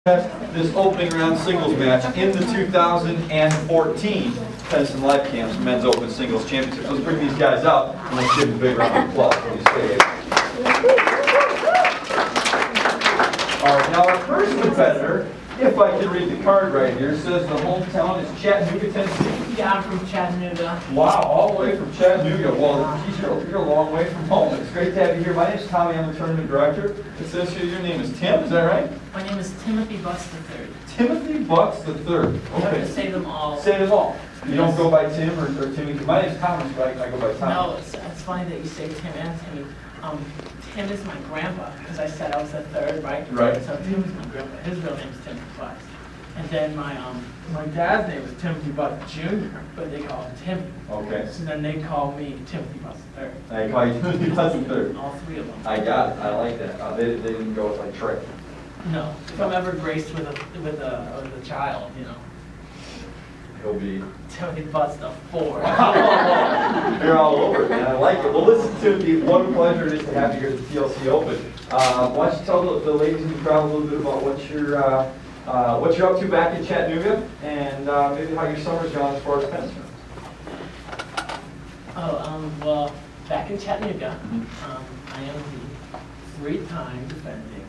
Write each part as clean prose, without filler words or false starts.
This opening round singles match in the 2014 Tennyson Live Camps Men's Open Singles Championship. Let's bring these guys out and let's give them a big round of applause. What do you say? All right, now our first competitor, if I can read the card right here, says the hometown is Chattanooga, Tennessee. Yeah, I'm from Chattanooga. Wow, all the way from Chattanooga. Well, geez, you're a long way from home. It's great to have you here. My name is Tommy. I'm the tournament director. It says here your name is Tim. Is that right? My name is Timothy Butts III. Timothy Butts III. You have Okay. to say them all. Say them all. You don't go by Tim or Timmy. My name's Thomas, but I go by Tom. No, it's funny that you say Tim and Timmy. Tim is my grandpa, because I said I was the third, right? Right. So Tim is my grandpa. His real name is Timothy Butts. And then my dad's name is Timothy Butts Jr., but they call him Timmy. Okay. So then they call me Timothy Butts III. I call you Timothy Butts III. All three of them. I got it. I like that. They didn't go with like Trey. No. If I'm ever graced with a child, you know, He'll be. Timothy Butts the fourth. You're all over it, man. I like it. Well, listen, Timothy, what a pleasure it is to have you here at the TLC Open. Why don't you tell the ladies in the crowd a little bit about what you're up to back in Chattanooga, and maybe how your summer's gone as far as tennis goes. Well, back in Chattanooga, I am the three-time defending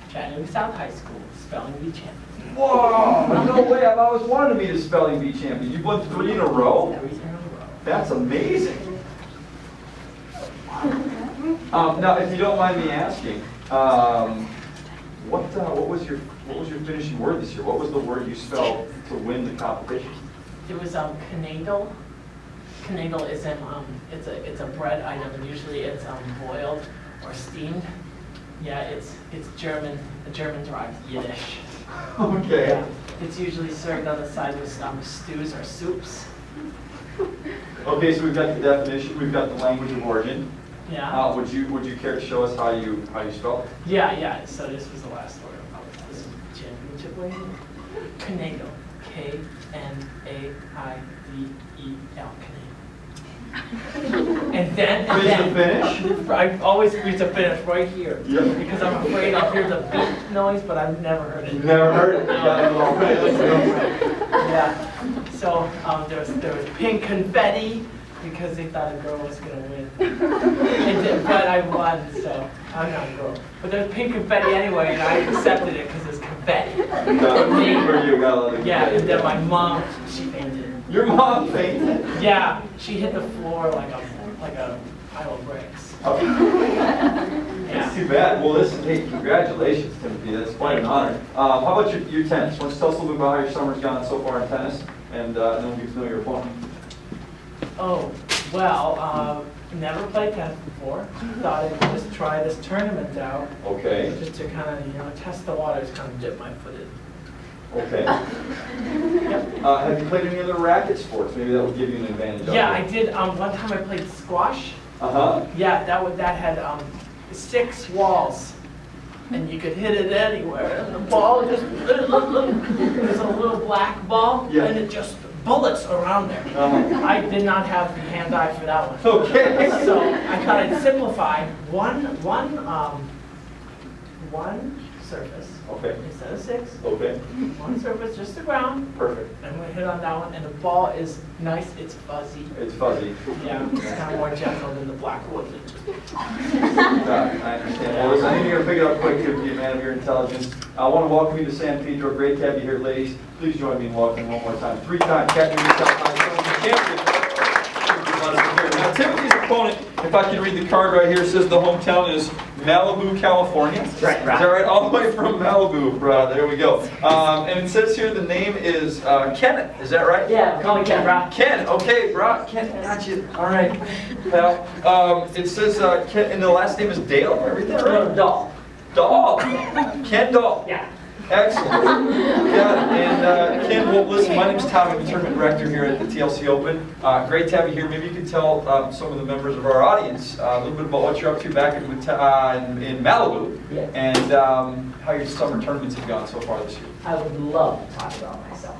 Chattanooga South High School spelling bee champion. Whoa! No way! I've always wanted to be a spelling bee champion. You've won 3 in a row? 3 in a row. That's amazing. Now, if you don't mind me asking, what was your finishing word this year? What was the word you spelled to win the competition? It was Knadel. Knadel is it's a bread item, and usually it's boiled or steamed. Yeah, it's German, German-derived Yiddish. Okay. Yeah. It's usually served on the side with stews or soups. Okay, so we've got the definition, we've got the language of origin. Yeah. Would you care to show us how you spell it? Yeah. So this was the last word of this championship win. Knadel. K-N-A-I-D-E-L. And then finish? I always reach a finish right here. Yep. Because I'm afraid I'll hear the beep noise, but I've never heard it. You've never heard it? You got it all right. Yeah. So there was pink confetti because they thought a girl was gonna win. But I won, so I'm not a girl. But there's pink confetti anyway, and I accepted it because it's confetti. Yeah, and then my mom, she fainted. Your mom fainted? Yeah, she hit the floor like a pile of bricks. That's too bad. Well, listen, hey, congratulations, Timothy. That's quite an honor. How about your tennis? Why don't you tell us a little bit about how your summer's gone so far in tennis, and then we'll get to know your opponent. Oh, well, never played tennis before. Thought I'd just try this tournament out. Okay. Just to kind of, test the waters, kind of dip my foot in. Okay. Yep. Have you played any other racket sports? Maybe that would give you an advantage. Yeah, I did. One time I played squash. Yeah, that had 6 walls, and you could hit it anywhere. And the ball just there's a little black ball, yeah. And it just bullets around there. I did not have the hand-eye for that one. Okay. So I thought I'd simplify one surface. Okay. Instead of 6. Okay. One surface, just the ground. Perfect. And we hit on that one, and the ball is nice. It's fuzzy. It's fuzzy. Yeah, it's kind of more gentle than the black wood. I understand. Well, listen, I think you're going to pick it up quick, Timothy, man of your intelligence. I want to welcome you to San Pedro. Great to have you here, ladies. Please join me in welcoming one more time. 3-time Chattanooga South High champion. Now, Timothy's opponent, if I can read the card right here, says the hometown is Malibu, California. That's right. Is that right? All the way from Malibu. There we go. And it says here the name is Kenneth. Is that right? Yeah, call me Ken, bro. Ken. Okay, bro. Ken, got you. All right, pal. It says Ken, and the last name is Dale. Am I reading that right? No, Doll. Dahl. Ken Dahl. Yeah. Excellent. Got it. And Ken, well, listen, my name's Tom. I'm the tournament director here at the TLC Open. Great to have you here. Maybe you could tell some of the members of our audience a little bit about what you're up to back in Malibu, Yeah. and how your summer tournaments have gone so far this year. I would love to talk about myself.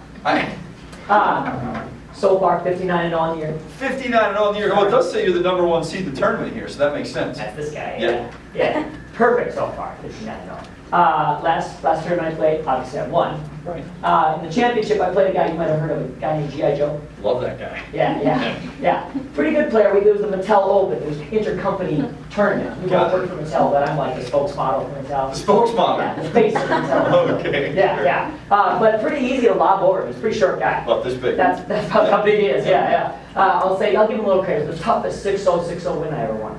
So far, 59 and on the year. 59 and on the year. Well, it does say you're the #1 seed in the tournament here, so that makes sense. That's this guy. Yeah. Yeah. perfect so far, 59-0. Last tournament I played, obviously I won. Right. In the championship, I played a guy you might have heard of, a guy named G.I. Joe. Love that guy. Yeah. Pretty good player. It was the Mattel Open. It was an intercompany tournament. We both worked for Mattel, but I'm like the spokesmodel for Mattel. The spokesmodel? Yeah, the face of Mattel. Okay. Yeah. But pretty easy to lob over. He's a pretty short guy. About this big. That's how big he is, yeah. I'll give him a little credit. The toughest 6-0, 6-0 win I ever won.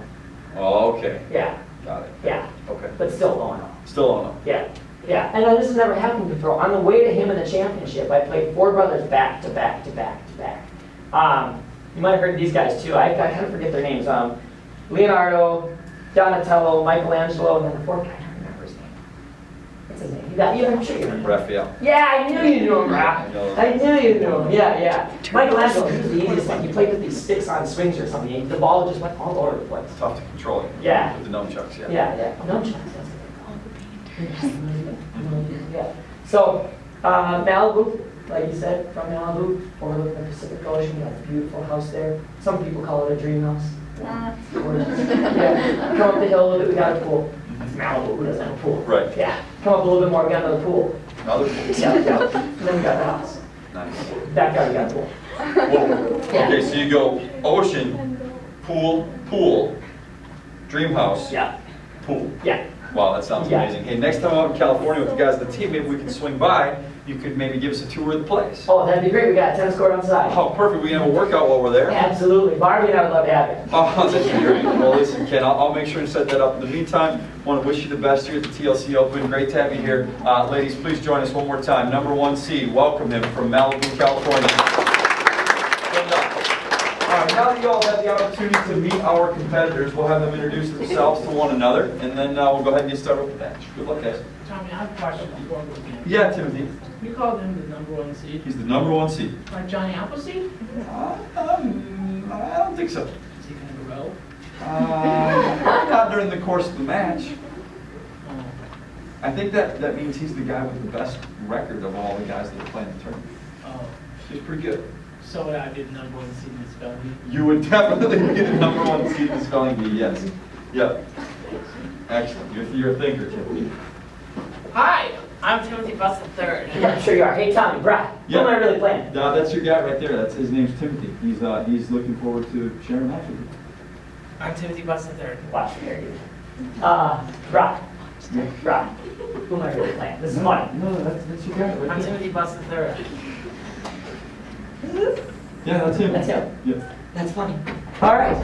Oh, okay. Yeah. Got it. Yeah. Okay. But still 0-0. Still on them. Yeah. And this has never happened before. On the way to him in the championship, I played 4 brothers back to back to back to back. You might have heard these guys too. I kind of forget their names. Leonardo, Donatello, Michelangelo, and then the fourth guy, I don't remember his name. What's his name? I'm sure you remember. Raphael. Yeah, I knew you knew him, Rap. I knew you knew him. Yeah. Michelangelo, he was the easiest one. He played with these sticks on swings or something. The ball just went all over the place. It's tough to control it. Yeah. With the nunchucks, yeah. Yeah. Nunchucks, that's what they're called. Yeah. So, Malibu, like you said, from Malibu, overlooking the Pacific Ocean, we got a beautiful house there. Some people call it a dream house. Yeah. Come up the hill a little bit, we got a pool. It's Malibu, who doesn't have a pool? Right. Yeah. Come up a little bit more, we got another pool. Another pool. Yeah. And then we got the house. Nice. That guy, we got a pool. Whoa. Okay, so you go ocean, pool, dream house, Yeah. pool. Yeah. Wow, that sounds Yeah. amazing. Hey, next time I'm out in California with the guys on the team, maybe we can swing by. You could maybe give us a tour of the place. Oh, that'd be great. We got a tennis court on side. Oh, perfect. We can have a workout while we're there. Absolutely. Barbie and I would love to have you. Oh, that's great. Well, listen, Ken, I'll make sure to set that up. In the meantime, I want to wish you the best here at the TLC Open. Great to have you here. Ladies, please join us one more time. Number 1 seed, welcome him from Malibu, California. All right, now that you all have the opportunity to meet our competitors, we'll have them introduce themselves to one another, and then we'll go ahead and get started with the match. Good luck, guys. Tommy, I have a question before we begin. Yeah, Timothy. You called him the number 1 seed? He's the number 1 seed. Like Johnny Appleseed? I don't think so. Is he gonna go? Not during the course of the match. Oh. I think that means he's the guy with the best record of all the guys that play in the tournament. Oh. He's pretty good. So would I be the number 1 seed in the spelling bee? You would definitely be the number 1 seed in the spelling bee, yes. Yep. Excellent. You're a thinker, Timothy. Hi, I'm Timothy Buss III. Yeah, I'm sure you are. Hey, Tommy, Brad, who am I really playing? That's your guy right there. His name's Timothy. He's looking forward to sharing a match with you. I'm Timothy Buss III. Watch me here, dude. Brad, who am I really playing? This is money. No, that's your guy right I'm there. Timothy Buss III. Yeah, that's him. That's him. Yeah. That's funny. All right.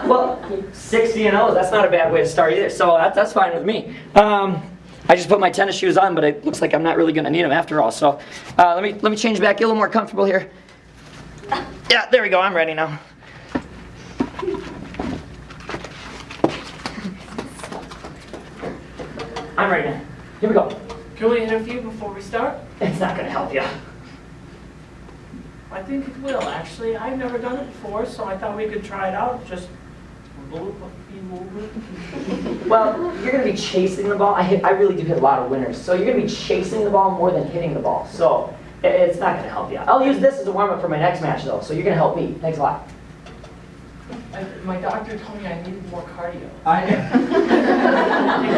Well, 60-0, that's not a bad way to start either, so that's fine with me. I just put my tennis shoes on, but it looks like I'm not really going to need them after all, so let me change back, get a little more comfortable here. Yeah, there we go, I'm ready now. I'm ready now. Here we go. Can we interview before we start? It's not going to help you. I think it will, actually. I've never done it before, so I thought we could try it out. Just move it. Well, you're going to be chasing the ball. I really do hit a lot of winners. So you're going to be chasing the ball more than hitting the ball. So it's not going to help you. I'll use this as a warm-up for my next match, though. So you're going to help me. Thanks a lot. My doctor told me I needed more cardio. Yeah.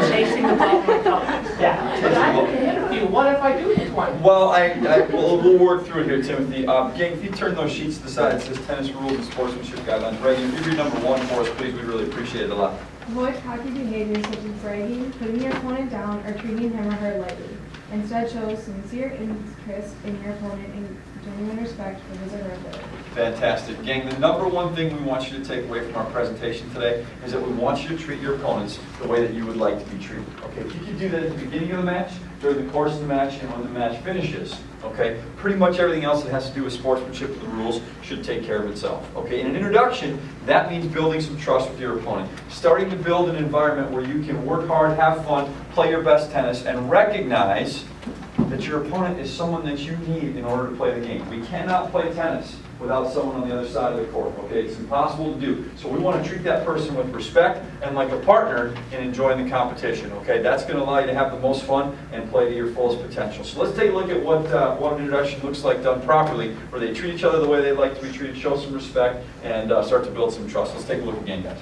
Chasing the ball with my thumb. But I can hit a few. What if I do hit one? Well, we'll work through it here, Timothy. Gang, if you turn those sheets to the side, it says tennis rules and sportsmanship guidelines. Reagan, if you read number 1 for us, please, we'd really appreciate it a lot. Avoid cocky behaviors such as bragging, putting your opponent down, or treating him or her lightly. Instead, show sincere interest in your opponent and genuine respect for his or her ability. Fantastic. Gang, the number 1 thing we want you to take away from our presentation today is that we want you to treat your opponents the way that you would like to be treated. Okay, you can do that at the beginning of the match, during the course of the match, and when the match finishes. Okay, pretty much everything else that has to do with sportsmanship and the rules should take care of itself. Okay, in an introduction, that means building some trust with your opponent. Starting to build an environment where you can work hard, have fun, play your best tennis, and recognize that your opponent is someone that you need in order to play the game. We cannot play tennis without someone on the other side of the court, okay? It's impossible to do. So we want to treat that person with respect and like a partner in enjoying the competition, okay? That's going to allow you to have the most fun and play to your fullest potential. So let's take a look at what an introduction looks like done properly, where they treat each other the way they'd like to be treated, show some respect, and start to build some trust. Let's take a look again, guys.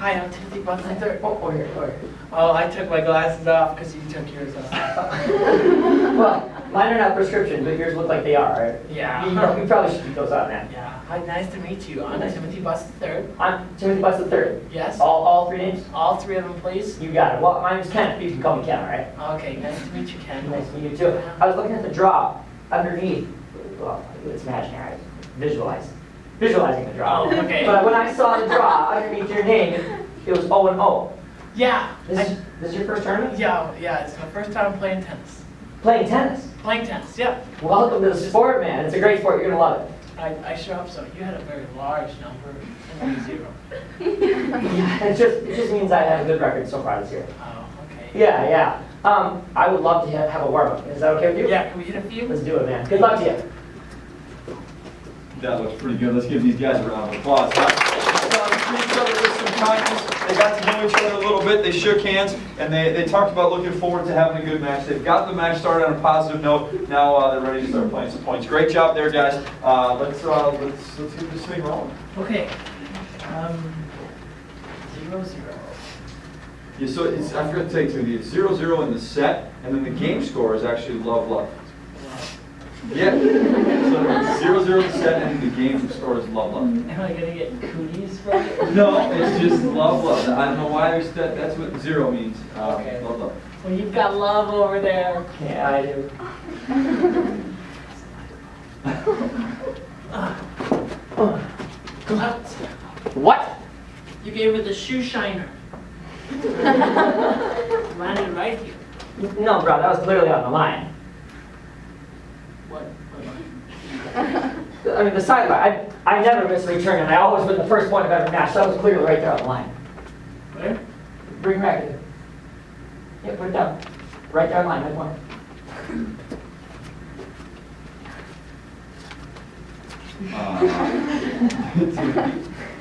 Hi, I'm Timothy Buster. Over here, over here. Oh, I took my glasses off because you took yours off. Well, mine are not prescription, but yours look like they are, right? Yeah. You probably should keep those on, man. Yeah. Hi, nice to meet you. I'm Timothy Buster III. I'm Timothy Bus III. Yes. All three names? All three of them, please. You got it. Well, my name's Ken. You can call me Ken, all right? Okay, nice to meet you, Ken. Nice to meet you too. I was looking at the draw underneath. Well, it's imaginary. Visualizing the draw. Oh, okay. But when I saw the draw underneath your name, it was O and O. Yeah. This is your first tournament? Yeah. It's my first time playing tennis. Playing tennis. Playing tennis, yep. Welcome to the sport, man. It's a great sport. You're gonna love it. I sure hope so. You had a very large number and then 0. Yeah, it just means I have a good record so far this year. Oh, okay. Yeah. I would love to have a warm up. Is that okay with you? Yeah, can we hit a few? Let's do it, man. Good luck to you. That looks pretty good. Let's give these guys a round of applause. Huh? Treat each other with some kindness. They got to know each other a little bit. They shook hands, and they talked about looking forward to having a good match. They've got the match started on a positive note. Now they're ready to start playing some points. Great job there, guys. Let's get this thing rolling. Okay. 0-0. Yeah, so I forgot to tell you, it's 0-0 in the set, and then the game score is actually love. Yeah. So it's 0-0 in the set, and the game score is love. Am I gonna get cooties from it? No, it's just love. I don't know why there's that. That's what 0 means. Okay. Love. Well, you've got love over there. Yeah, I do. What? You gave her the shoe shiner. Landed right here. No, bro, that was clearly on the line. What? I mean, the sideline. I never miss a return, and I always win the first point of every match. So that was clearly right there on the line. Where? Bring it back. Yeah, put it down. Right there on the line, right point.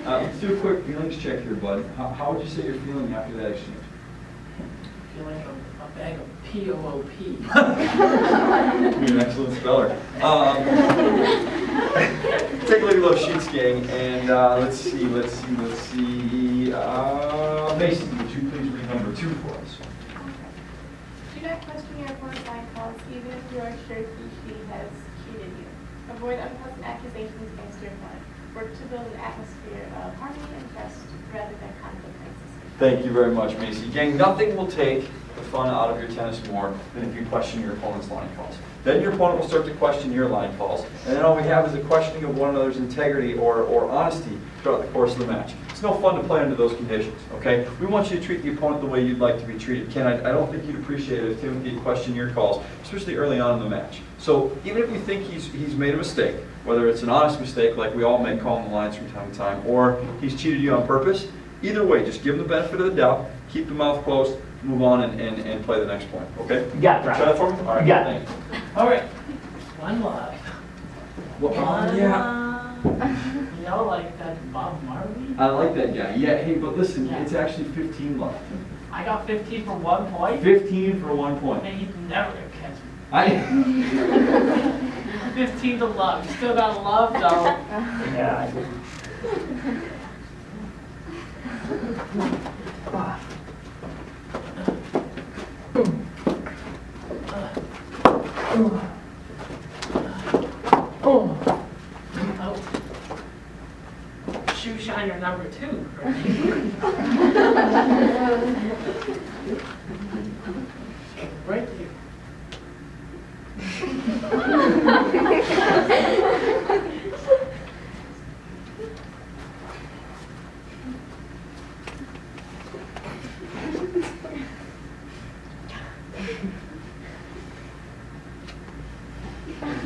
Let's do a quick feelings check here, bud. How would you say you're feeling after that exchange? I feel like a bag of P-O-O-P. You're an excellent speller. Take a look at those sheets, gang, and let's see. Mason, would you please read number 2 for us? Do not question your opponent's line calls, even if you are sure she has cheated you. Avoid unpleasant accusations against your opponent. Work to build an atmosphere of harmony and trust rather than conflict and suspicion. Thank you very much, Macy. Gang, nothing will take the fun out of your tennis more than if you question your opponent's line calls. Then your opponent will start to question your line calls, and then all we have is a questioning of one another's integrity or honesty throughout the course of the match. It's no fun to play under those conditions, okay? We want you to treat the opponent the way you'd like to be treated. Ken, I don't think you'd appreciate it if Timothy questioned your calls, especially early on in the match. So even if you think he's made a mistake, whether it's an honest mistake like we all make calling the lines from time to time, or he's cheated you on purpose, either way, just give him the benefit of the doubt, keep the mouth closed, move on and play the next point, okay? You got it, right. Try that for me? All right, You got thank you. All right. One love. Well, yeah. You know, like that Bob Marley? I like that guy. Yeah, hey, but listen, Yeah. it's actually 15 left. I got 15 for 1 point. 15 for 1 point. And you'd never catch me. I 15 to love. You still got love, though. Yeah, I do. Oh. Shoe shiner number 2. Right here. I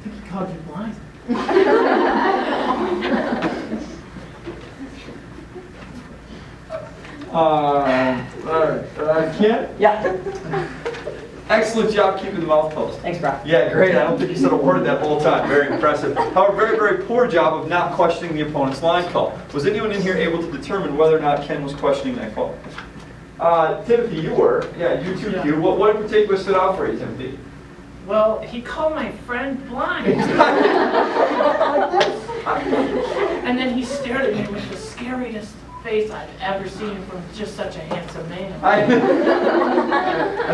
think he called you blind. Ken? Yeah. Excellent job keeping the mouth closed. Thanks, Brock. Yeah, great. I don't think you said a word that whole time. Very impressive. However, very, very poor job of not questioning the opponent's line call. Was anyone in here able to determine whether or not Ken was questioning that call? Timothy, you were. Yeah, you too, Yeah. Q. What in particular stood out for you, Timothy? Well, he called my friend blind. And then he stared at me with the scariest face I've ever seen from just such a handsome man. I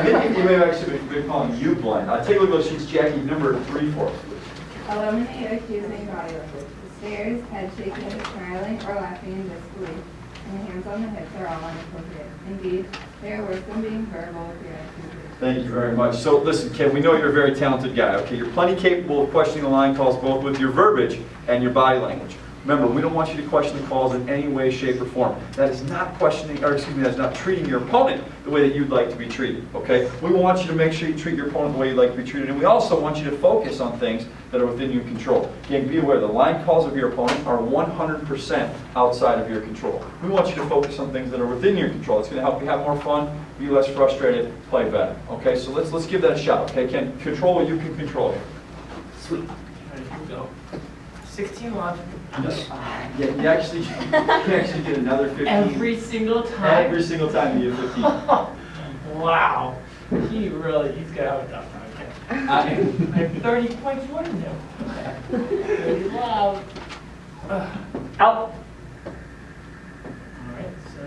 think you may have actually been calling you blind. Take a look at those sheets, Jackie. Number 3 for us, please. Eliminate accusing body language. The stares, head shaking, smiling, or laughing in disbelief, and the hands on the hips are all inappropriate. Indeed, they are worse than being verbal if you're accusing. Thank you very much. So listen, Ken, we know you're a very talented guy, okay? You're plenty capable of questioning the line calls both with your verbiage and your body language. Remember, we don't want you to question the calls in any way, shape, or form. That is not questioning, or excuse me, that's not treating your opponent the way that you'd like to be treated, okay? We want you to make sure you treat your opponent the way you'd like to be treated, and we also want you to focus on things that are within your control. Again, be aware the line calls of your opponent are 100% outside of your control. We want you to focus on things that are within your control. It's going to help you have more fun, be less frustrated, play better, okay? So let's give that a shot, okay? Ken, control what you can control here. Sweet. Ready to go. 16 love. Yeah, you can actually get another 15. Every single time. Every single time you get 15. Wow. He's gonna have a tough time. Okay. I have 30 points more than him. Okay. 30 love. Out. Alright, so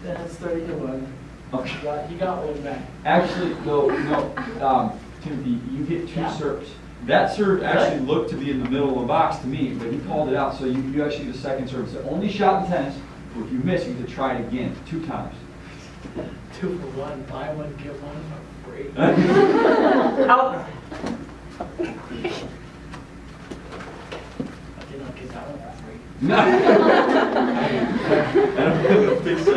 that's 30 to 1. Okay. He got one back. Actually, no, Timothy, you hit 2 Yeah. serves. That serve actually looked to be in the middle of the box to me, but he called it out, so you actually get a second serve. It's the only shot in tennis, if you miss, you get to try it again, 2 times. 2 for 1, buy 1, get 1 for free. Out. I did not get that one for free. No. I don't think so.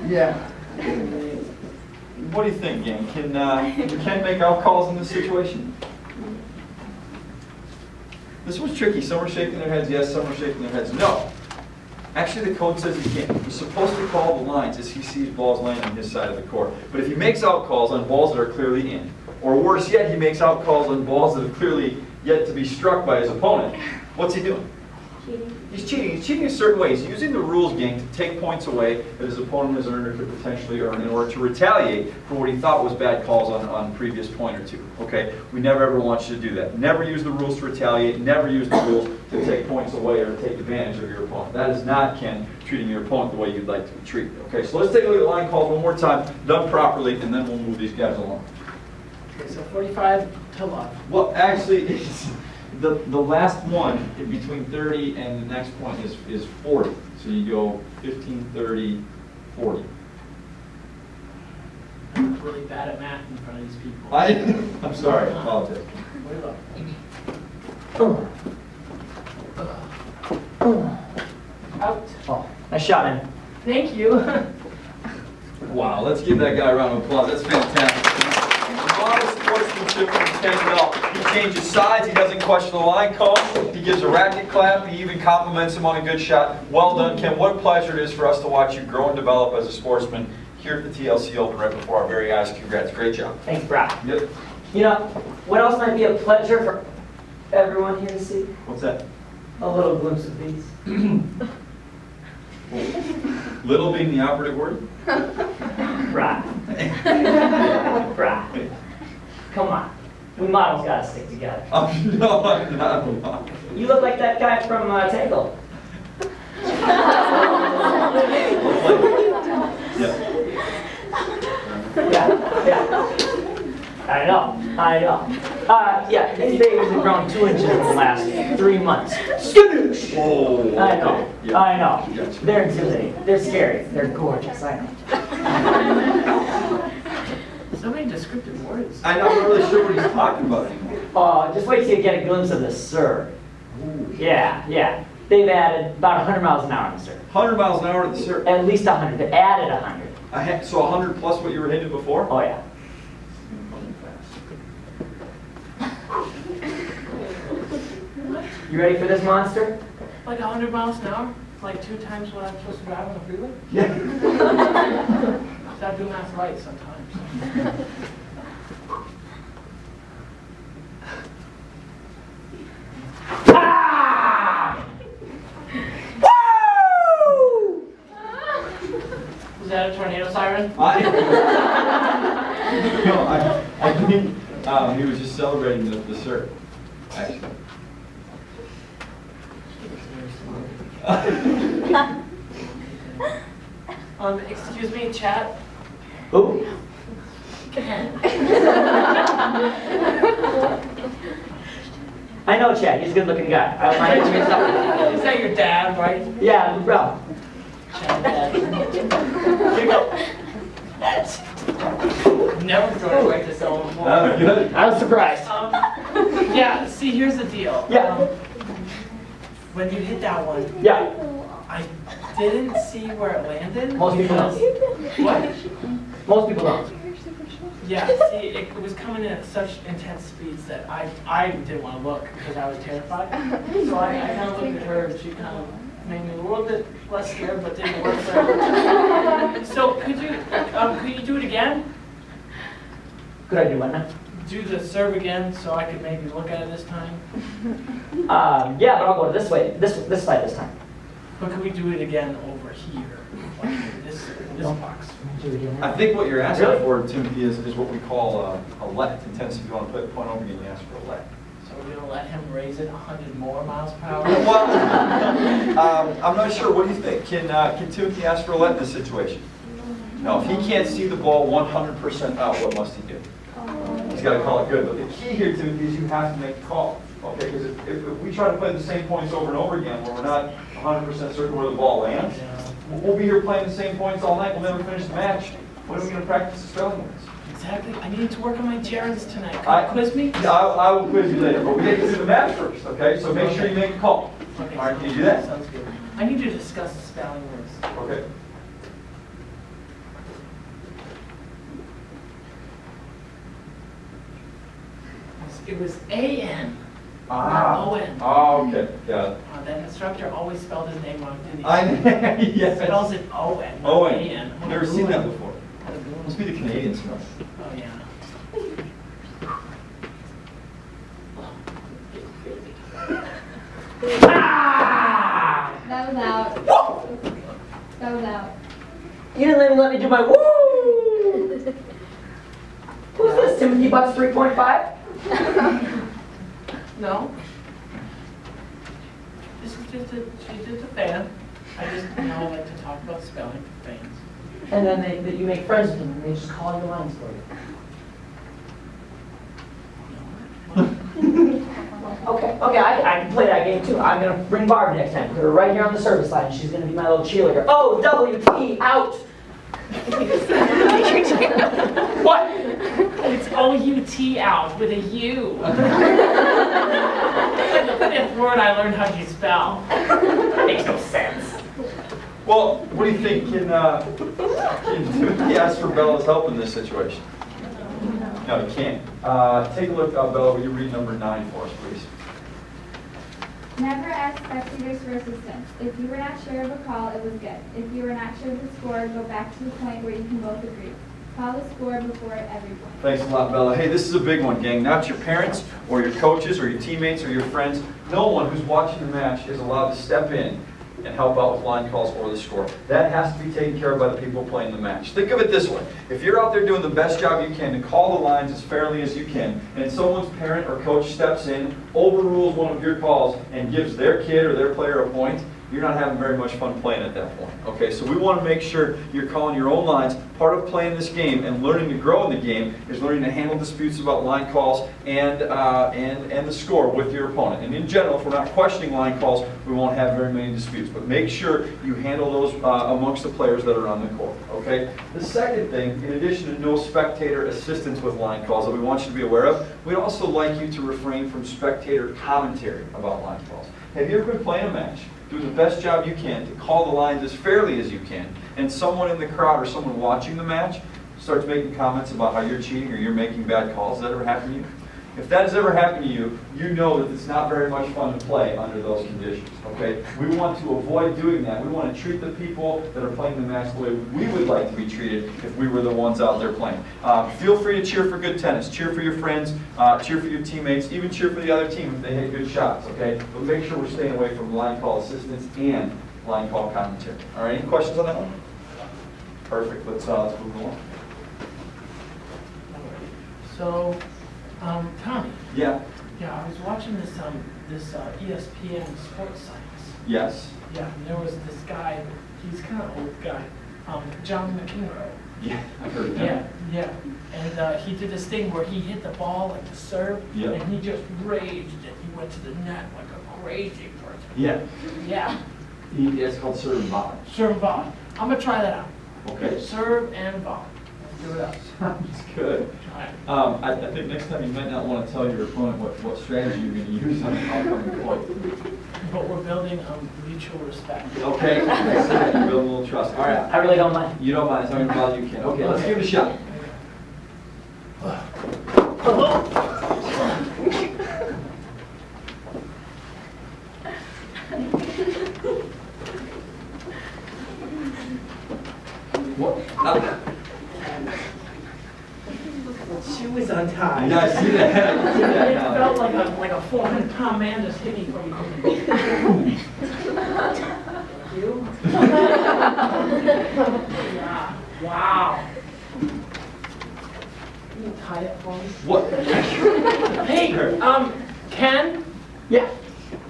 Yeah. What do you think, gang? Can Ken make out calls in this situation? This was tricky. Some were shaking their heads yes, some were shaking their heads no. Actually, the code says he can't. He's supposed to call the lines as he sees balls landing on his side of the court. But if he makes out calls on balls that are clearly in, or worse yet, he makes out calls on balls that are clearly yet to be struck by his opponent, what's he doing? Cheating. He's cheating. He's cheating a certain way. He's using the rules game to take points away that his opponent has earned or could potentially earn in order to retaliate for what he thought was bad calls on previous point or two. Okay? We never ever want you to do that. Never use the rules to retaliate. Never use the rules to take points away or to take advantage of your opponent. That is not, Ken, treating your opponent the way you'd like to be treated. Okay? So let's take a look at the line calls one more time, done properly, and then we'll move these guys along. Okay, so 45 to love. Well, actually, it's the last one in between 30 and the next point is 40. So you go 15, 30, 40. I'm really bad at math in front of these people. I'm sorry, I apologize. Way low. Out. Oh, nice shot, man. Thank you. Wow, let's give that guy a round of applause. That's fantastic. Model sportsmanship from Ken Bell. He changes sides. He doesn't question the line call. He gives a racket clap. He even compliments him on a good shot. Well done, Ken. What a pleasure it is for us to watch you grow and develop as a sportsman here at the TLC Open right before our very eyes. Congrats. Great job. Thanks, Brock. Yep. You know, what else might be a pleasure for everyone here to see? What's that? A little glimpse of these. Little being the operative word? Brock. Brock. Come on. We models gotta stick together. No, I'm not. You look like that guy from Tangled. Yeah. Yeah. I know. Yeah, these babies have grown 2 inches in the last 3 months. Skadoosh! Oh, okay. I know. Yeah. I know. Gotcha. They're intimidating. They're scary. They're gorgeous. I know. So many descriptive words. I'm not really sure what he's talking about anymore. Oh, just wait till you get a glimpse of the serve. Yeah. They've added about 100 miles an hour on the serve. 100 miles an hour at the serve. At least 100. They added 100. So 100 plus what you were hitting before? Oh, yeah. You ready for this monster? Like 100 miles an hour? Like 2 times what I'm supposed to drive on the freeway? Yeah. Stop doing that right sometimes. Ah! Woo! Was that a tornado siren? No, I think he was just celebrating the serve, actually. Excuse me, chat. Who? I know Chad, he's a good looking guy. I don't mind him himself. Is that your dad, right? Yeah, bro. Chad, dad. Here you go. Never thrown it right to someone before. Good. I was surprised. Yeah, see, here's the deal. Yeah. When you hit that one, Yeah. I didn't see where it landed. Most people because- What? Most people don't. Yeah, see, it was coming in at such intense speeds that I didn't want to look because I was terrified. So I kind of looked at her and she kind of made me a little bit less scared, but didn't work for her. So could you do it again? Could I do one now? Do the serve again so I could maybe look at it this time? Yeah, but I'll go this way, this side this time. But could we do it again over here? Like this box. I think what you're asking for, Timothy, is what we call a let. Intensity, if you want to put a point over again, you ask for a let. So we're going to let him raise it 100 more miles per hour? Well, I'm not sure. What do you think? Can Timothy ask for a let in this situation? No, if he can't see the ball 100% out, what must he do? He's got to call it good. But the key here, Timothy, is you have to make a call. Okay, because if we try to play the same points over and over again where we're not 100% certain where the ball lands, we'll be here playing the same points all night. We'll never finish the match. When are we going to practice the spelling words? Exactly. I need to work on my gerunds tonight. Can you quiz me? Yeah, I will quiz you later, but we get to do the match first, okay? So make sure you make a call. Okay. All right, can you do that? Sounds good. I need to discuss the spelling words. Okay. It was A-N, not Ah. O-N. Oh, okay. Got it. That instructor always spelled his name wrong, didn't he? He Yes. spells it O-N, not Owen. A-N. Never seen that before. What a boon. Must be the Canadian stuff. Oh, yeah. That was out. That was out. You didn't even let me do my woo! Who's this, Timothy Butts 3.5? No. This is she's just a fan. I just, like to talk about spelling for fans. And then you make friends with them and they just call your lines for you. Okay, I can play that game too. I'm going to bring Barb next time. Put her right here on the service line. She's going to be my little cheerleader. Oh, WT, out! What? It's O-U-T out with a U. It's like the fifth word I learned how to spell. Makes no sense. Well, what do you think? Can Timothy ask for Bella's help in this situation? No, you can't. Take a look, Bella. Will you read number 9 for us, please? Never ask spectators for assistance. If you were not sure of a call, it was good. If you were not sure of the score, go back to the point where you can both agree. Call the score before every point. Thanks a lot, Bella. Hey, this is a big one, gang. Not your parents or your coaches or your teammates or your friends. No one who's watching the match is allowed to step in and help out with line calls or the score. That has to be taken care of by the people playing the match. Think of it this way. If you're out there doing the best job you can to call the lines as fairly as you can, and someone's parent or coach steps in, overrules one of your calls, and gives their kid or their player a point, you're not having very much fun playing at that point. Okay, so we want to make sure you're calling your own lines. Part of playing this game and learning to grow in the game is learning to handle disputes about line calls and the score with your opponent. And in general, if we're not questioning line calls, we won't have very many disputes. But make sure you handle those amongst the players that are on the court. Okay. The second thing, in addition to no spectator assistance with line calls that we want you to be aware of, we'd also like you to refrain from spectator commentary about line calls. Have you ever been playing a match, doing the best job you can to call the lines as fairly as you can, and someone in the crowd or someone watching the match starts making comments about how you're cheating or you're making bad calls? Has that ever happened to you? if that has ever happened to you, you know that it's not very much fun to play under those conditions, okay? We want to avoid doing that. We want to treat the people that are playing the match the way we would like to be treated if we were the ones out there playing. Feel free to cheer for good tennis, cheer for your friends, cheer for your teammates, even cheer for the other team if they hit good shots, okay? But make sure we're staying away from line call assistance and line call commentary. All right, any questions on that one? Perfect, let's move along. So, Tommy. Yeah, Yeah, I was watching this ESPN Sports Science. yes, Yeah, and there was this guy. He's kind of old guy, John McEnroe. yeah, I've heard of Yeah, that. yeah. And he did this thing where he hit the ball like the serve, Yep. and he just raged and he went to the net like a crazy person. Yeah, Yeah, it's called serve and volley. serve and volley. I'm gonna try that out. Okay. Serve and volley. Let's do it up. Sounds good. All right. I think next time you might not want to tell your opponent what strategy you're going to use on the upcoming point. But we're building mutual respect. Okay? You're building a little trust. All right. I really don't mind. You don't mind, as long as you can. Okay, let's give it a shot. What? Shoe is untied. Yeah, I see that. I see that It now. felt like a 400-pound man just hit me from behind. You? Yeah. Wow. Can you tie it for me? What? Hey, Ken, Yeah.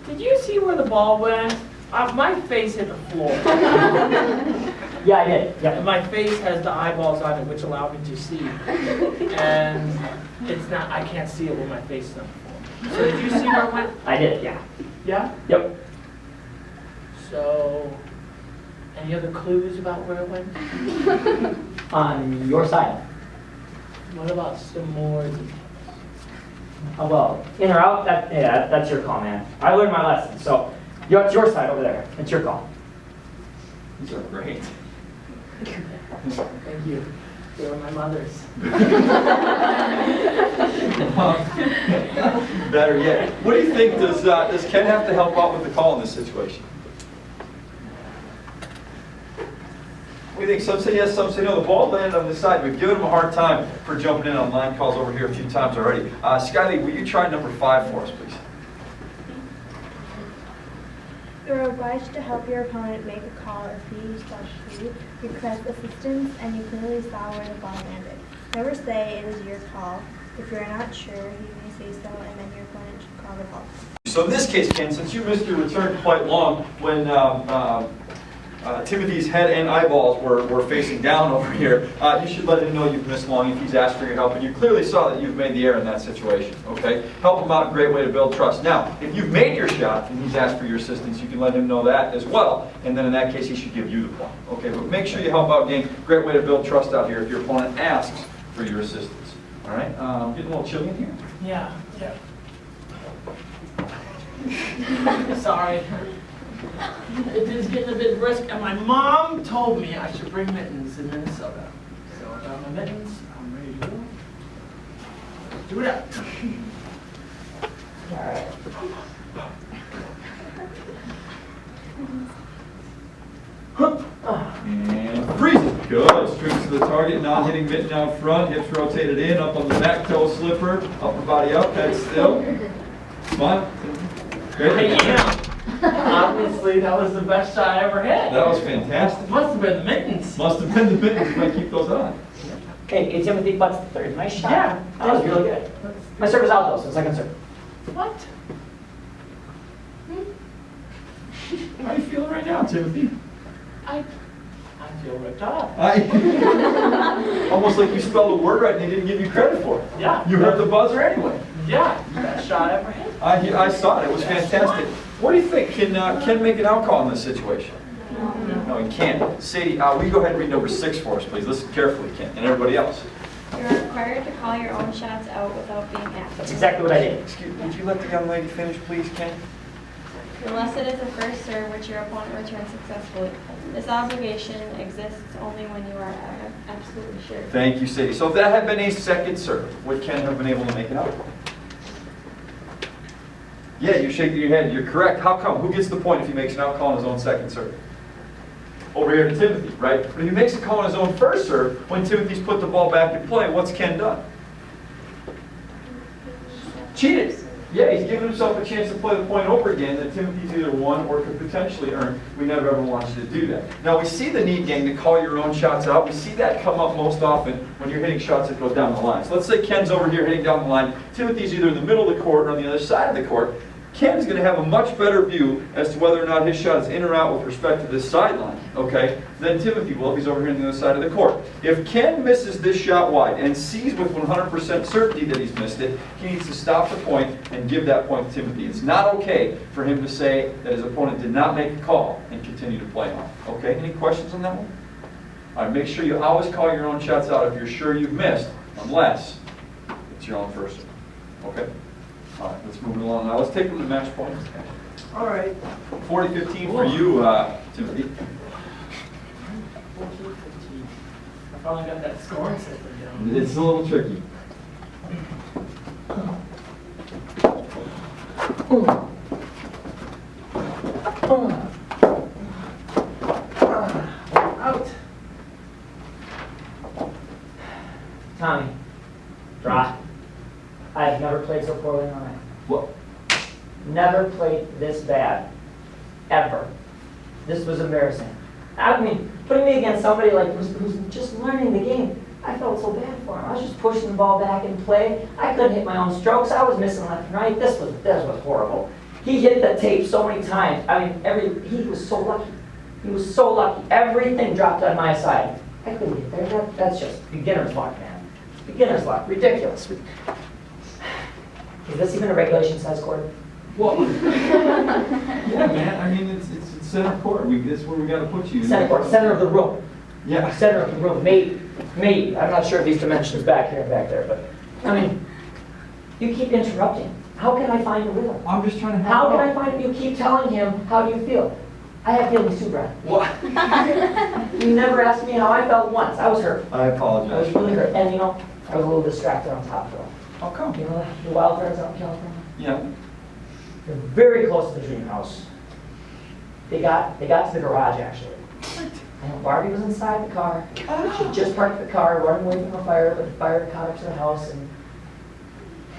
did you see where the ball went? My face hit the floor. Yeah, I did. And Yeah. my face has the eyeballs on it, which allow me to see. And I can't see it when my face is on the floor. So did you see where it went? I did. Yeah. Yeah? Yep. So, any other clues about where it went? On your side. What about some more details? Well, in or out, that's your call, man. I learned my lesson, so it's your side over there. It's your call. These are great. Thank you. They were my mother's. Better yet. What do you think? Does Ken have to help out with the call in this situation? What do you think? Some say yes, some say no. The ball landed on this side. We've given him a hard time for jumping in on line calls over here a few times already. Skylee, will you try number 5 for us, please? You're obliged to help your opponent make a call if he/she requests assistance and you clearly saw where the ball landed. Never say it is your call. If you're not sure, you may say so, and then your opponent should call the ball. So in this case, Ken, since you missed your return quite long when Timothy's head and eyeballs were facing down over here, you should let him know you've missed long if he's asked for your help, and you clearly saw that you've made the error in that situation, okay? Help him out, great way to build trust. Now, if you've made your shot and he's asked for your assistance, you can let him know that as well, and then in that case, he should give you the point, okay? But make sure you help out, gang. Great way to build trust out here if your opponent asks for your assistance, all right? Getting a little chilly in here? Yeah. Sorry. It is getting a bit brisk, and my mom told me I should bring mittens in Minnesota. So I got my mittens, I'm ready to go. Let's do it up. All right. And freezing. Good. Strings to the target, not hitting mitten out front. Hips rotated in, up on the back toe slipper. Upper body up, head still. Smile. Hey, Great. yeah. Obviously, that was the best shot I ever hit. That was fantastic. Must have been the mittens. Must have been the mittens if I keep those on. Hey, Timothy butts the third. Nice shot. Yeah. That was really good. My serve is out though, so second serve. What? How are you feeling right now, Timothy? I feel ripped off. Almost like you spelled a word right and they didn't give you credit for it. Yeah. You heard the buzzer anyway. Yeah, best shot I ever hit. I saw it. It was fantastic. What do you think? Can Ken make an out call in this situation? No, he can't. Sadie, will you go ahead and read number 6 for us, please? Listen carefully, Ken, and everybody else. You're required to call your own shots out without being That's asked. exactly what I did. Excuse me, would you let the young lady finish, please, Ken? Unless it is a first serve which your opponent returns successfully. This obligation exists only when you are absolutely sure. Thank you, Sadie. So if that had been a second serve, would Ken have been able to make it out? Yeah, you're shaking your head. You're correct. How come? Who gets the point if he makes an out call on his own second serve? Over here to Timothy, right? But if he makes a call on his own first serve, when Timothy's put the ball back in play, what's Ken done? Cheated. Yeah, he's given himself a chance to play the point over again that Timothy's either won or could potentially earn. We never ever want you to do that. Now we see the need, gang, to call your own shots out. We see that come up most often when you're hitting shots that go down the line. So let's say Ken's over here hitting down the line. Timothy's either in the middle of the court or on the other side of the court. Ken's going to have a much better view as to whether or not his shot is in or out with respect to this sideline, okay, than Timothy will if he's over here on the other side of the court. If Ken misses this shot wide and sees with 100% certainty that he's missed it, he needs to stop the point and give that point to Timothy. It's not okay for him to say that his opponent did not make a call and continue to play on. Okay, any questions on that one? All right, make sure you always call your own shots out if you're sure you've missed, unless it's your own first. Okay? All right, let's move it along. Now let's take a look at the match points. All right. 40-15 for you, Timothy. 14-15. I finally got that scoring system down. It's a little tricky. Out. Tommy, draw. I've never played so poorly in my life. What? Never played this bad. Ever. This was embarrassing. I mean, putting me against somebody like who's just learning the game, I felt so bad for him. I was just pushing the ball back in play. I couldn't hit my own strokes. I was missing left and right. This was horrible. He hit the tape so many times. I mean, he was so lucky. He was so lucky. Everything dropped on my side. I couldn't get there. That's just beginner's luck, man. Beginner's luck. Ridiculous. Is this even a regulation size court? Well, yeah, man. I mean, it's center court. This is where we got to put you. Center court, center of the room. Yeah. Center of the room, maybe. I'm not sure of these dimensions back here and back there, but, I mean, you keep interrupting. How can I find a rhythm? I'm just trying to help. How can I find, you keep telling him, how do you feel? I have feelings too, Brad. What? You never asked me how I felt once. I was hurt. I I was apologize. really hurt. And, you know, I was a little distracted on top of it. How come? You know, the wildfires out in California? Yeah. They're very close to the dream house. They got to the garage, actually. And Barbie was inside the car. She just parked the car, running away from the fire, but the fire caught up to the house, and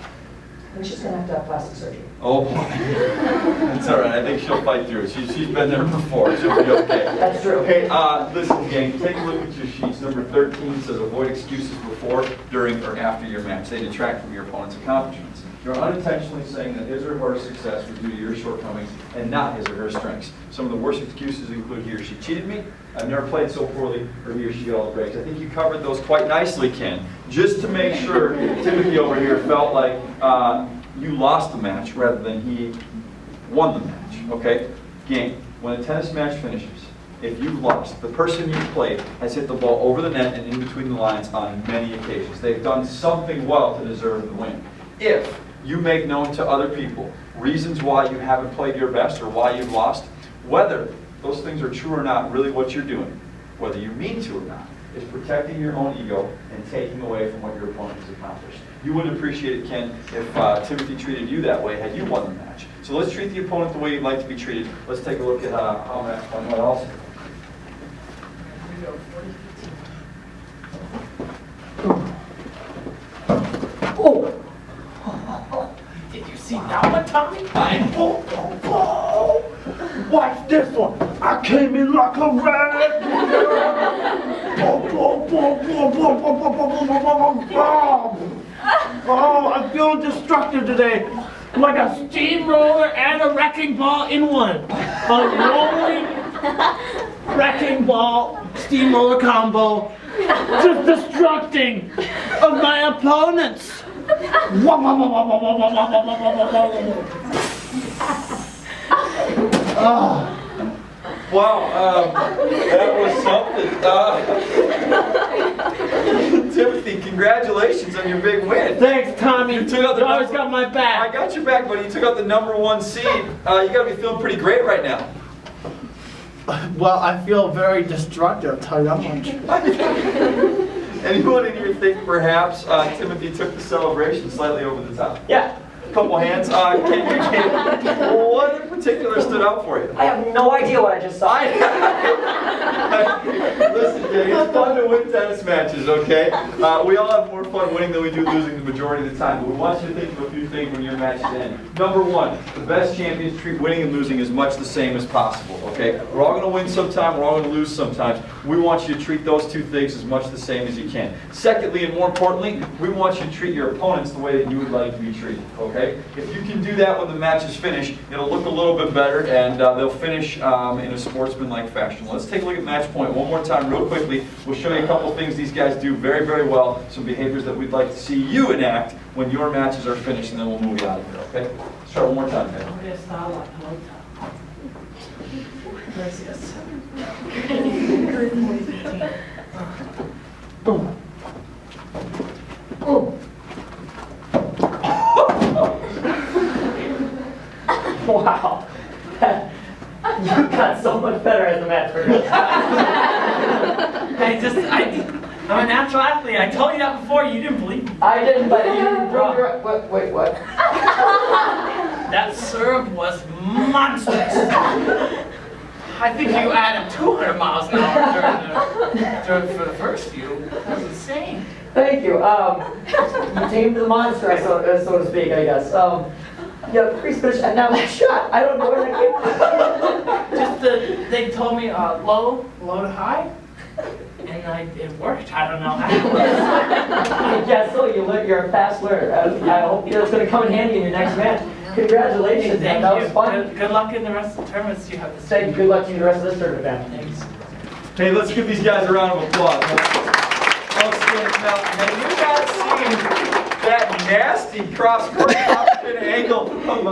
I think she's going to have to have plastic surgery. Oh boy. That's all right. I think she'll fight through it. She's been there before. She'll be okay. That's true. Okay, listen, gang, take a look at your sheets. Number 13 says avoid excuses before, during, or after your match. They detract from your opponent's accomplishments. You're unintentionally saying that his or her success was due to your shortcomings and not his or her strengths. Some of the worst excuses include he or she cheated me, I've never played so poorly, or he or she got all the breaks. I think you covered those quite nicely, Ken. Just to make sure Timothy over here felt like you lost the match rather than he won the match, okay? Gang, when a tennis match finishes, if you've lost, the person you played has hit the ball over the net and in between the lines on many occasions. They've done something well to deserve the win. If you make known to other people reasons why you haven't played your best or why you've lost, whether those things are true or not, really what you're doing, whether you mean to or not, is protecting your own ego and taking away from what your opponent has accomplished. You would appreciate it, Ken, if Timothy treated you that way had you won the match. So let's treat the opponent the way you'd like to be treated. Let's take a look at how match one went also. Here we go, 40-15. Oh! Did you see that one, Tommy? Watch this one. I came in like a rat. Oh, I'm feeling destructive today. Like a steamroller and a wrecking ball in one. A rolling wrecking ball steamroller combo. Just destructing of my opponents. Wow, that was something. Timothy, congratulations on your big win. Thanks, Tommy. You took out the You always number- got my I back. got your back, buddy. You took out the #1 seed. You got to be feeling pretty great right now. Well, I feel very destructive, I'll tell you that much. Anyone in here think perhaps Timothy took the celebration slightly over the top? Yeah, couple hands. What in particular stood out for you? I have no idea what I just saw. Listen, Jay, it's fun to win tennis matches, okay? We all have more fun winning than we do losing the majority of the time, but we want you to think of a few things when your match is in. Number one, the best champions treat winning and losing as much the same as possible, okay? We're all going to win sometime, we're all going to lose sometimes. We want you to treat those two things as much the same as you can. Secondly, and more importantly, we want you to treat your opponents the way that you would like to be treated, okay? If you can do that when the match is finished, it'll look a little bit better, and they'll finish in a sportsmanlike fashion. Let's take a look at match point one more time real quickly. We'll show you a couple things these guys do very, very well, some behaviors that we'd like to see you enact when your matches are finished, and then we'll move you out of here, okay? Let's try one more time, guys. Gracias. Boom. Boom. Wow. You got so much better as a match progressed. I'm a natural athlete. I told you that before. You didn't believe me. I didn't, but you broke your... Wait, what? That serve was monstrous. I think you added 200 miles an hour for the first few. That was insane. Thank you. You tamed the monster, so to speak, I guess. Yeah, pretty special. And now that shot, I don't know where that came from. They told me low to high, and it worked. I don't know how. I guess so. You're a fast learner. I hope that's going to come in handy in your next match. Congratulations, man. That was fun. Good luck in the rest of the tournaments you have to Thank you. Good luck to you in the rest of this tournament, man. Thanks. Hey, let's give these guys a round of applause. Now, have you not seen that nasty cross-court top-spin angle from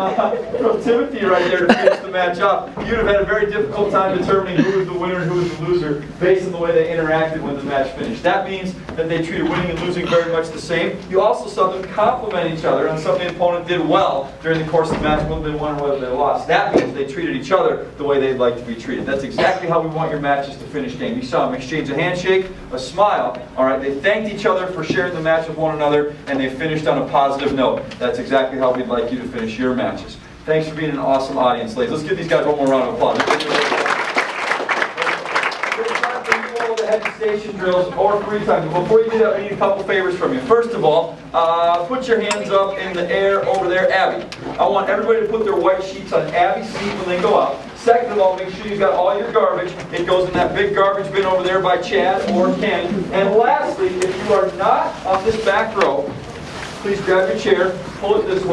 Timothy right there to finish the match up? You'd have had a very difficult time determining who was the winner and who was the loser based on the way they interacted when the match finished. That means that they treated winning and losing very much the same. You also saw them compliment each other on something the opponent did well during the course of the match, whether they won or whether they lost. That means they treated each other the way they'd like to be treated. That's exactly how we want your matches to finish game. You saw them exchange a handshake, a smile, all right? They thanked each other for sharing the match with one another, and they finished on a positive note. That's exactly how we'd like you to finish your matches. Thanks for being an awesome audience, ladies. Let's give these guys one more round of applause. Head station drills or free time. But before you do that, I need a couple favors from you. First of all, put your hands up in the air over there, Abby. I want everybody to put their white sheets on Abby's seat when they go out. Second of all, make sure you've got all your garbage. It goes in that big garbage bin over there by Chad or Ken. And lastly, if you are not on this back row, please grab your chair, pull it this way.